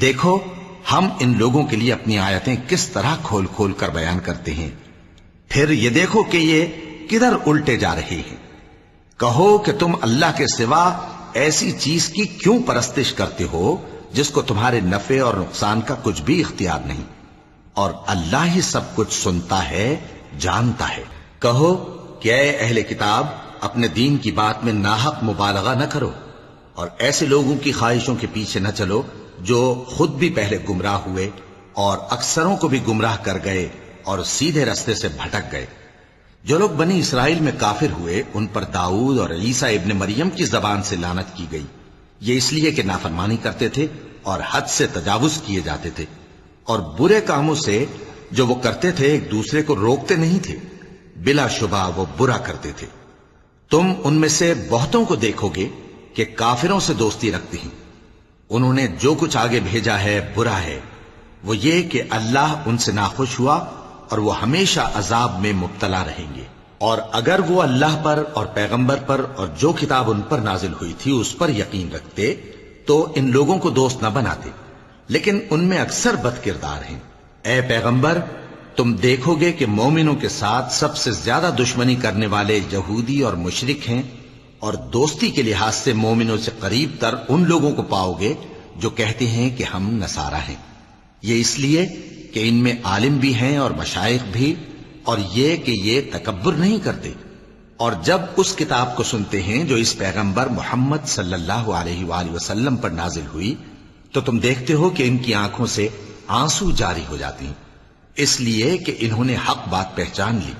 دیکھو ہم ان لوگوں کے لیے اپنی آیتیں کس طرح کھول کھول کر بیان کرتے ہیں، پھر یہ دیکھو کہ یہ کدھر الٹے جا رہے ہیں۔ کہو کہ تم اللہ کے سوا ایسی چیز کی کیوں پرستش کرتے ہو جس کو تمہارے نفع اور نقصان کا کچھ بھی اختیار نہیں، اور اللہ ہی سب کچھ سنتا ہے، جانتا ہے۔ کہو کہ اے اہل کتاب، اپنے دین کی بات میں ناحق مبالغہ نہ کرو، اور ایسے لوگوں کی خواہشوں کے پیچھے نہ چلو جو خود بھی پہلے گمراہ ہوئے اور اکثروں کو بھی گمراہ کر گئے اور سیدھے رستے سے بھٹک گئے۔ جو لوگ بنی اسرائیل میں کافر ہوئے ان پر داؤد اور عیسیٰ ابن مریم کی زبان سے لعنت کی گئی، یہ اس لیے کہ نافرمانی کرتے تھے اور حد سے تجاوز کیے جاتے تھے، اور برے کاموں سے جو وہ کرتے تھے ایک دوسرے کو روکتے نہیں تھے، بلا شبہ وہ برا کرتے تھے۔ تم ان میں سے بہتوں کو دیکھو گے کہ کافروں سے دوستی رکھتے ہیں، انہوں نے جو کچھ آگے بھیجا ہے برا ہے، وہ یہ کہ اللہ ان سے ناخوش ہوا اور وہ ہمیشہ عذاب میں مبتلا رہیں گے۔ اور اگر وہ اللہ پر اور پیغمبر پر اور جو کتاب ان پر نازل ہوئی تھی اس پر یقین رکھتے تو ان لوگوں کو دوست نہ بناتے، لیکن ان میں اکثر بد کردار ہیں۔ اے پیغمبر، تم دیکھو گے کہ مومنوں کے ساتھ سب سے زیادہ دشمنی کرنے والے یہودی اور مشرک ہیں، اور دوستی کے لحاظ سے مومنوں سے قریب تر ان لوگوں کو پاؤ گے جو کہتے ہیں کہ ہم نصارہ ہیں، یہ اس لیے کہ ان میں عالم بھی ہیں اور مشائخ بھی، اور یہ کہ یہ تکبر نہیں کرتے۔ اور جب اس کتاب کو سنتے ہیں جو اس پیغمبر محمد صلی اللہ علیہ وآلہ وسلم پر نازل ہوئی تو تم دیکھتے ہو کہ ان کی آنکھوں سے آنسو جاری ہو جاتی ہیں، اس لیے کہ انہوں نے حق بات پہچان لی،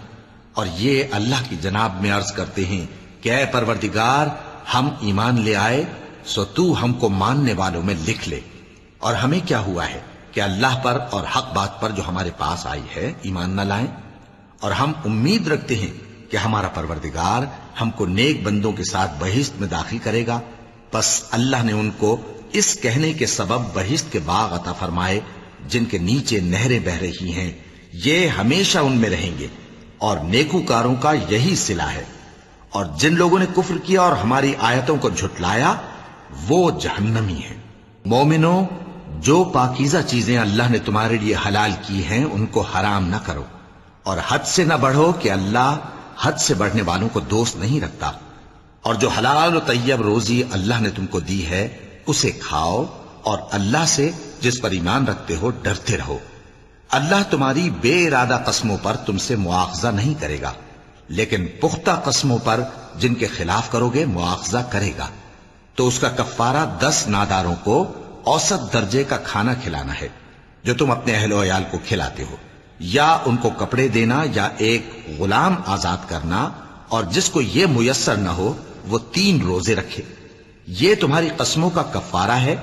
اور یہ اللہ کی جناب میں عرض کرتے ہیں کہ اے پروردگار، ہم ایمان لے آئے سو تو ہم کو ماننے والوں میں لکھ لے، اور ہمیں کیا ہوا ہے کہ اللہ پر اور حق بات پر جو ہمارے پاس آئی ہے ایمان نہ لائیں، اور ہم امید رکھتے ہیں کہ ہمارا پروردگار ہم کو نیک بندوں کے ساتھ بہشت میں داخل کرے گا۔ پس اللہ نے ان کو اس کہنے کے سبب بہشت کے باغ عطا فرمائے جن کے نیچے نہریں بہ رہی ہیں، یہ ہمیشہ ان میں رہیں گے، اور نیکوکاروں کا یہی صلہ ہے۔ اور جن لوگوں نے کفر کیا اور ہماری آیتوں کو جھٹلایا وہ جہنمی ہیں۔ مومنوں، جو پاکیزہ چیزیں اللہ نے تمہارے لیے حلال کی ہیں ان کو حرام نہ کرو، اور حد سے نہ بڑھو کہ اللہ حد سے بڑھنے والوں کو دوست نہیں رکھتا، اور جو حلال و طیب روزی اللہ نے تم کو دی ہے اسے کھاؤ، اور اللہ سے جس پر ایمان رکھتے ہو ڈرتے رہو۔ اللہ تمہاری بے ارادہ قسموں پر تم سے مواخذہ نہیں کرے گا، لیکن پختہ قسموں پر جن کے خلاف کرو گے مواخذہ کرے گا، تو اس کا کفارہ 10 ناداروں کو اوسط درجے کا کھانا کھلانا ہے جو تم اپنے اہل و عیال کو کھلاتے ہو، یا ان کو کپڑے دینا یا ایک غلام آزاد کرنا، اور جس کو یہ میسر نہ ہو وہ 3 روزے رکھے۔ یہ تمہاری قسموں کا کفارہ ہے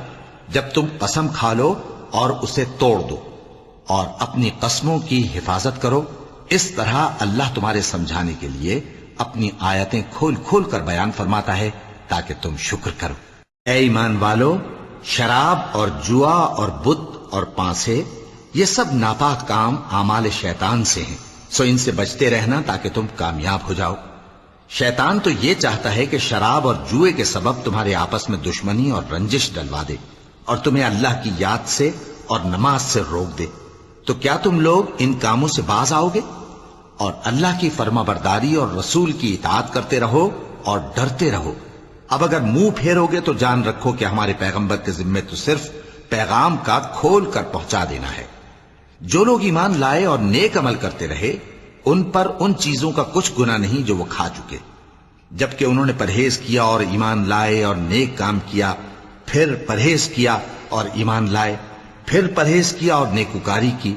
جب تم قسم کھا لو اور اسے توڑ دو، اور اپنی قسموں کی حفاظت کرو۔ اس طرح اللہ تمہارے سمجھانے کے لیے اپنی آیتیں کھول کھول کر بیان فرماتا ہے تاکہ تم شکر کرو۔ اے ایمان والو، شراب اور جوا اور بت اور پانسے یہ سب ناپاک کام اعمال شیطان سے ہیں، سو ان سے بچتے رہنا تاکہ تم کامیاب ہو جاؤ۔ شیطان تو یہ چاہتا ہے کہ شراب اور جوئے کے سبب تمہارے آپس میں دشمنی اور رنجش ڈلوا دے، اور تمہیں اللہ کی یاد سے اور نماز سے روک دے۔ تو کیا تم لوگ ان کاموں سے باز آؤ گے؟ اور اللہ کی فرما برداری اور رسول کی اطاعت کرتے رہو اور ڈرتے رہو۔ اب اگر منہ پھیرو گے تو جان رکھو کہ ہمارے پیغمبر کے ذمے تو صرف پیغام کا کھول کر پہنچا دینا ہے۔ جو لوگ ایمان لائے اور نیک عمل کرتے رہے ان پر ان چیزوں کا کچھ گناہ نہیں جو وہ کھا چکے، جبکہ انہوں نے پرہیز کیا اور ایمان لائے اور نیک کام کیا، پھر پرہیز کیا اور ایمان لائے، پھر پرہیز کیا اور نیکوکاری کی،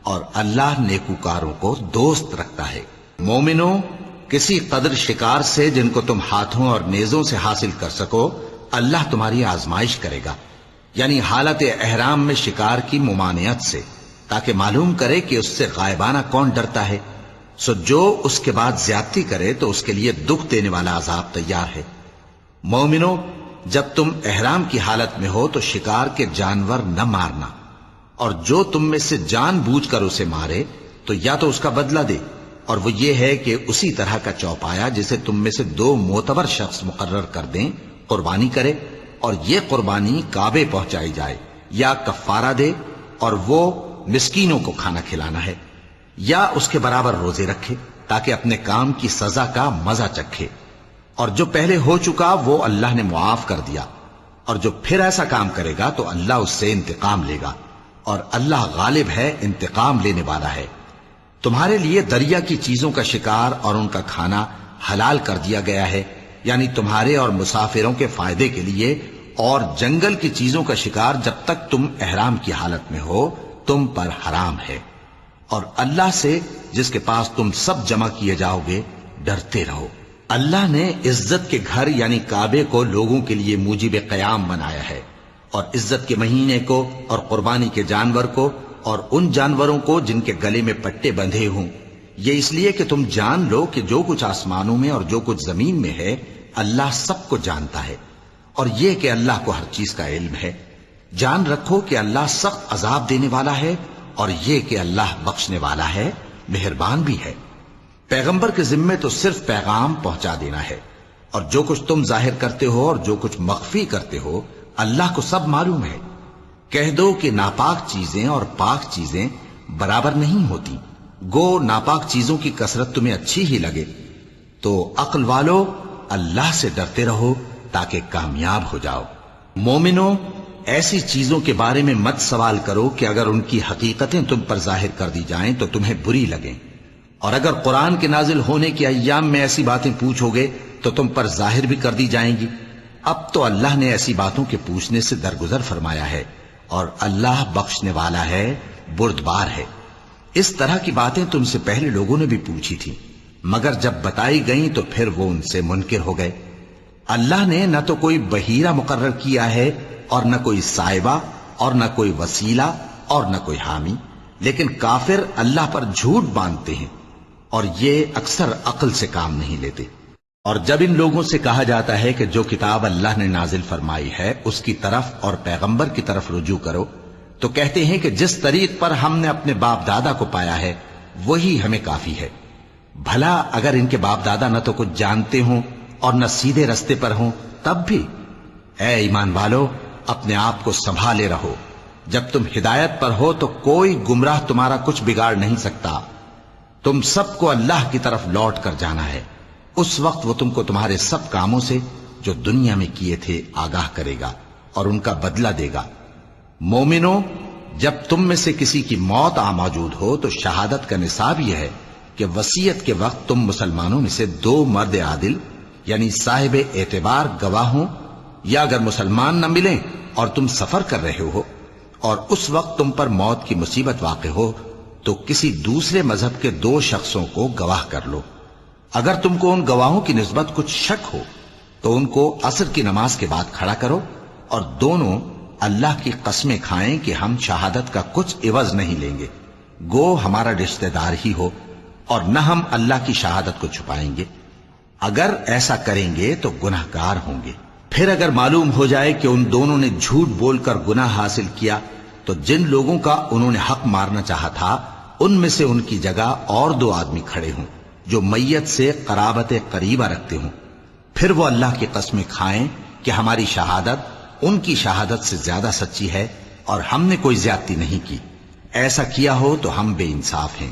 اور اللہ نیکوکاروں کو دوست رکھتا ہے۔ مومنوں، کسی قدر شکار سے جن کو تم ہاتھوں اور نیزوں سے حاصل کر سکو اللہ تمہاری آزمائش کرے گا، یعنی حالت احرام میں شکار کی ممانعت سے، تاکہ معلوم کرے کہ اس سے غائبانہ کون ڈرتا ہے، سو جو اس کے بعد زیادتی کرے تو اس کے لیے دکھ دینے والا عذاب تیار ہے۔ مومنوں، جب تم احرام کی حالت میں ہو تو شکار کے جانور نہ مارنا، اور جو تم میں سے جان بوجھ کر اسے مارے تو یا تو اس کا بدلہ دے، اور وہ یہ ہے کہ اسی طرح کا چوپایا جسے تم میں سے 2 معتبر شخص مقرر کر دیں قربانی کرے، اور یہ قربانی کعبے پہنچائی جائے، یا کفارہ دے اور وہ مسکینوں کو کھانا کھلانا ہے، یا اس کے برابر روزے رکھے تاکہ اپنے کام کی سزا کا مزہ چکھے، اور جو پہلے ہو چکا وہ اللہ نے معاف کر دیا، اور جو پھر ایسا کام کرے گا تو اللہ اس سے انتقام لے گا، اور اللہ غالب ہے، انتقام لینے والا ہے۔ تمہارے لیے دریا کی چیزوں کا شکار اور ان کا کھانا حلال کر دیا گیا ہے، یعنی تمہارے اور مسافروں کے فائدے کے لیے، اور جنگل کی چیزوں کا شکار جب تک تم احرام کی حالت میں ہو تم پر حرام ہے۔ اور اللہ سے جس کے پاس تم سب جمع کیے جاؤ گے ڈرتے رہو۔ اللہ نے عزت کے گھر یعنی کعبے کو لوگوں کے لیے موجب قیام بنایا ہے، اور عزت کے مہینے کو اور قربانی کے جانور کو اور ان جانوروں کو جن کے گلے میں پٹے بندھے ہوں، یہ اس لیے کہ تم جان لو کہ جو کچھ آسمانوں میں اور جو کچھ زمین میں ہے اللہ سب کو جانتا ہے، اور یہ کہ اللہ کو ہر چیز کا علم ہے۔ جان رکھو کہ اللہ سخت عذاب دینے والا ہے، اور یہ کہ اللہ بخشنے والا ہے، مہربان بھی ہے۔ پیغمبر کے ذمے تو صرف پیغام پہنچا دینا ہے، اور جو کچھ تم ظاہر کرتے ہو اور جو کچھ مخفی کرتے ہو اللہ کو سب معلوم ہے۔ کہہ دو کہ ناپاک چیزیں اور پاک چیزیں برابر نہیں ہوتی، گو ناپاک چیزوں کی کثرت تمہیں اچھی ہی لگے، تو عقل والو اللہ سے ڈرتے رہو تاکہ کامیاب ہو جاؤ۔ مومنو، ایسی چیزوں کے بارے میں مت سوال کرو کہ اگر ان کی حقیقتیں تم پر ظاہر کر دی جائیں تو تمہیں بری لگیں، اور اگر قرآن کے نازل ہونے کے ایام میں ایسی باتیں پوچھو گے تو تم پر ظاہر بھی کر دی جائیں گی۔ اب تو اللہ نے ایسی باتوں کے پوچھنے سے درگزر فرمایا ہے، اور اللہ بخشنے والا ہے، بردبار ہے۔ اس طرح کی باتیں تم سے پہلے لوگوں نے بھی پوچھی تھی، مگر جب بتائی گئیں تو پھر وہ ان سے منکر ہو گئے۔ اللہ نے نہ تو کوئی بحیرہ مقرر کیا ہے، اور نہ کوئی سائبہ، اور نہ کوئی وسیلہ، اور نہ کوئی حامی، لیکن کافر اللہ پر جھوٹ باندھتے ہیں، اور یہ اکثر عقل سے کام نہیں لیتے۔ اور جب ان لوگوں سے کہا جاتا ہے کہ جو کتاب اللہ نے نازل فرمائی ہے اس کی طرف اور پیغمبر کی طرف رجوع کرو، تو کہتے ہیں کہ جس طریق پر ہم نے اپنے باپ دادا کو پایا ہے وہی ہمیں کافی ہے۔ بھلا اگر ان کے باپ دادا نہ تو کچھ جانتے ہوں اور نہ سیدھے رستے پر ہوں تب بھی؟ اے ایمان والو، اپنے آپ کو سنبھالے رہو، جب تم ہدایت پر ہو تو کوئی گمراہ تمہارا کچھ بگاڑ نہیں سکتا۔ تم سب کو اللہ کی طرف لوٹ کر جانا ہے، اس وقت وہ تم کو تمہارے سب کاموں سے جو دنیا میں کیے تھے آگاہ کرے گا اور ان کا بدلہ دے گا۔ مومنو، جب تم میں سے کسی کی موت آ موجود ہو تو شہادت کا نصاب یہ ہے کہ وصیت کے وقت تم مسلمانوں میں سے 2 مرد عادل یعنی صاحب اعتبار گواہ ہوں، یا اگر مسلمان نہ ملیں اور تم سفر کر رہے ہو اور اس وقت تم پر موت کی مصیبت واقع ہو تو کسی دوسرے مذہب کے 2 شخصوں کو گواہ کر لو۔ اگر تم کو ان گواہوں کی نسبت کچھ شک ہو تو ان کو عصر کی نماز کے بعد کھڑا کرو، اور دونوں اللہ کی قسمیں کھائیں کہ ہم شہادت کا کچھ عوض نہیں لیں گے، گو ہمارا رشتہ دار ہی ہو، اور نہ ہم اللہ کی شہادت کو چھپائیں گے۔ اگر ایسا کریں گے تو گناہ گار ہوں گے۔ پھر اگر معلوم ہو جائے کہ ان دونوں نے جھوٹ بول کر گناہ حاصل کیا تو جن لوگوں کا انہوں نے حق مارنا چاہا تھا ان میں سے ان کی جگہ اور 2 آدمی کھڑے ہوں جو میت سے قرابت قریبہ رکھتے ہوں، پھر وہ اللہ کی قسمیں کھائیں کہ ہماری شہادت ان کی شہادت سے زیادہ سچی ہے اور ہم نے کوئی زیادتی نہیں کی۔ ایسا کیا ہو تو ہم بے انصاف ہیں۔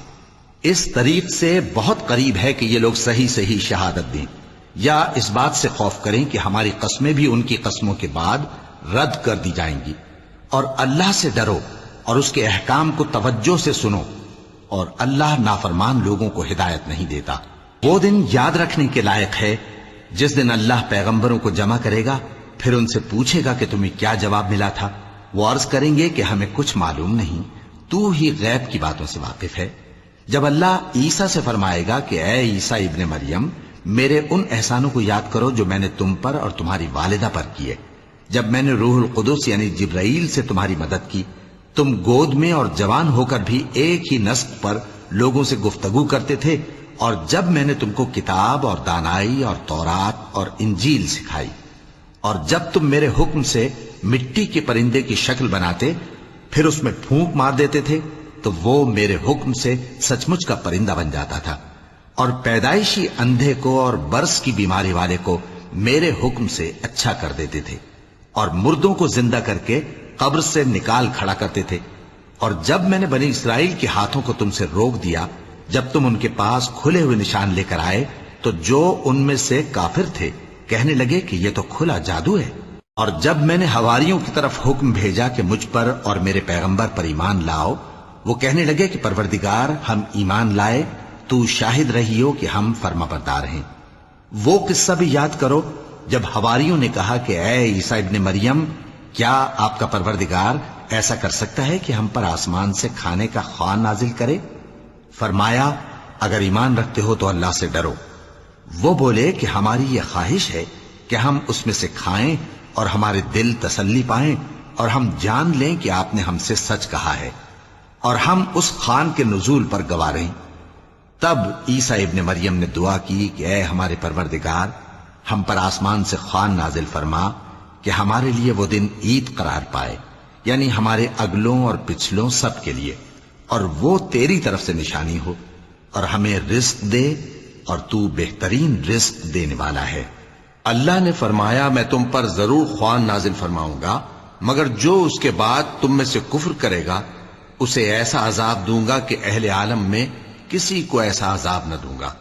اس طریق سے بہت قریب ہے کہ یہ لوگ صحیح شہادت دیں، یا اس بات سے خوف کریں کہ ہماری قسمیں بھی ان کی قسموں کے بعد رد کر دی جائیں گی۔ اور اللہ سے ڈرو اور اس کے احکام کو توجہ سے سنو، اور اللہ نافرمان لوگوں کو ہدایت نہیں دیتا۔ وہ دن یاد رکھنے کے لائق ہے جس دن اللہ پیغمبروں کو جمع کرے گا، پھر ان سے پوچھے گا کہ تمہیں کیا جواب ملا تھا۔ وہ عرض کریں گے کہ ہمیں کچھ معلوم نہیں، تو ہی غیب کی باتوں سے واقف ہے۔ جب اللہ عیسیٰ سے فرمائے گا کہ اے عیسیٰ ابن مریم، میرے ان احسانوں کو یاد کرو جو میں نے تم پر اور تمہاری والدہ پر کیے، جب میں نے روح القدس یعنی جبرائیل سے تمہاری مدد کی، تم گود میں اور جوان ہو کر بھی ایک ہی نسق پر لوگوں سے گفتگو کرتے تھے، اور جب میں نے تم کو کتاب اور دانائی اور تورات اور انجیل سکھائی، اور جب تم میرے حکم سے مٹی کے پرندے کی شکل بناتے پھر اس میں پھونک مار دیتے تھے تو وہ میرے حکم سے سچ مچ کا پرندہ بن جاتا تھا، اور پیدائشی اندھے کو اور برس کی بیماری والے کو میرے حکم سے اچھا کر دیتے تھے، اور مردوں کو زندہ کر کے قبر سے نکال کھڑا کرتے تھے۔ اور جب میں نے بنی اسرائیل کے ہاتھوں کو تم سے روک دیا جب تم ان کے پاس کھلے ہوئے نشان لے کر آئے تو جو ان میں سے کافر تھے کہنے لگے کہ یہ تو کھلا جادو ہے۔ اور جب میں نے حواریوں کی طرف حکم بھیجا کہ مجھ پر اور میرے پیغمبر پر ایمان لاؤ، وہ کہنے لگے کہ پروردگار، ہم ایمان لائے، تو شاہد رہی ہو کہ ہم فرما بردار ہیں۔ وہ قصہ بھی یاد کرو جب حواریوں نے کہا کہ اے عیسیٰ ابن مریم، کیا آپ کا پروردگار ایسا کر سکتا ہے کہ ہم پر آسمان سے کھانے کا خوان نازل کرے؟ فرمایا اگر ایمان رکھتے ہو تو اللہ سے ڈرو۔ وہ بولے کہ ہماری یہ خواہش ہے کہ ہم اس میں سے کھائیں اور ہمارے دل تسلی پائیں اور ہم جان لیں کہ آپ نے ہم سے سچ کہا ہے اور ہم اس خوان کے نزول پر گواہ رہیں۔ تب عیسیٰ ابن مریم نے دعا کی کہ اے ہمارے پروردگار، ہم پر آسمان سے خوان نازل فرما کہ ہمارے لیے وہ دن عید قرار پائے، یعنی ہمارے اگلوں اور پچھلوں سب کے لیے، اور وہ تیری طرف سے نشانی ہو، اور ہمیں رزق دے اور تو بہترین رزق دینے والا ہے۔ اللہ نے فرمایا میں تم پر ضرور خوان نازل فرماؤں گا، مگر جو اس کے بعد تم میں سے کفر کرے گا اسے ایسا عذاب دوں گا کہ اہل عالم میں کسی کو ایسا عذاب نہ دوں گا۔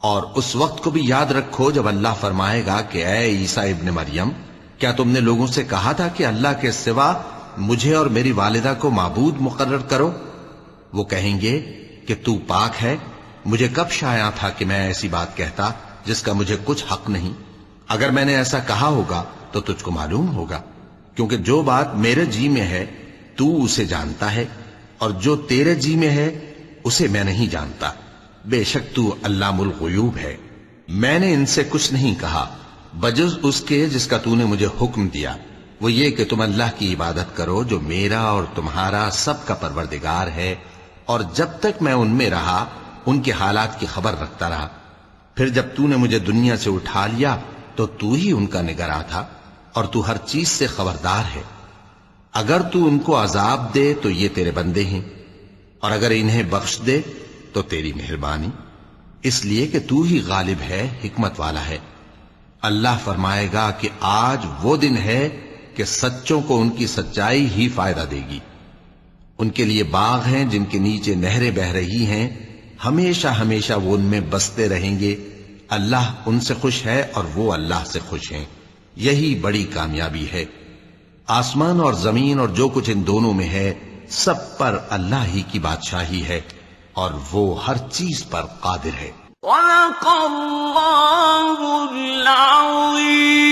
اور اس وقت کو بھی یاد رکھو جب اللہ فرمائے گا کہ اے عیسیٰ ابن مریم، کیا تم نے لوگوں سے کہا تھا کہ اللہ کے سوا مجھے اور میری والدہ کو معبود مقرر کرو؟ وہ کہیں گے کہ تو پاک ہے، مجھے کب شایع تھا کہ میں ایسی بات کہتا جس کا مجھے کچھ حق نہیں۔ اگر میں نے ایسا کہا ہوگا تو تجھ کو معلوم ہوگا، کیونکہ جو بات میرے جی میں ہے تو اسے جانتا ہے، اور جو تیرے جی میں ہے اسے میں نہیں جانتا۔ بے شک تو علام الغیوب ہے۔ میں نے ان سے کچھ نہیں کہا بجز اس کے جس کا تو نے مجھے حکم دیا، وہ یہ کہ تم اللہ کی عبادت کرو جو میرا اور تمہارا سب کا پروردگار ہے، اور جب تک میں ان میں رہا ان کے حالات کی خبر رکھتا رہا۔ پھر جب تو نے مجھے دنیا سے اٹھا لیا تو تو ہی ان کا نگراں تھا، اور تو ہر چیز سے خبردار ہے۔ اگر تو ان کو عذاب دے تو یہ تیرے بندے ہیں، اور اگر انہیں بخش دے تو تیری مہربانی، اس لیے کہ تو ہی غالب ہے، حکمت والا ہے۔ اللہ فرمائے گا کہ آج وہ دن ہے کہ سچوں کو ان کی سچائی ہی فائدہ دے گی۔ ان کے لیے باغ ہیں جن کے نیچے نہریں بہ رہی ہیں، ہمیشہ ہمیشہ وہ ان میں بستے رہیں گے۔ اللہ ان سے خوش ہے اور وہ اللہ سے خوش ہیں، یہی بڑی کامیابی ہے۔ آسمان اور زمین اور جو کچھ ان دونوں میں ہے سب پر اللہ ہی کی بادشاہی ہے، اور وہ ہر چیز پر قادر ہے۔ صدق اللہ العظیم۔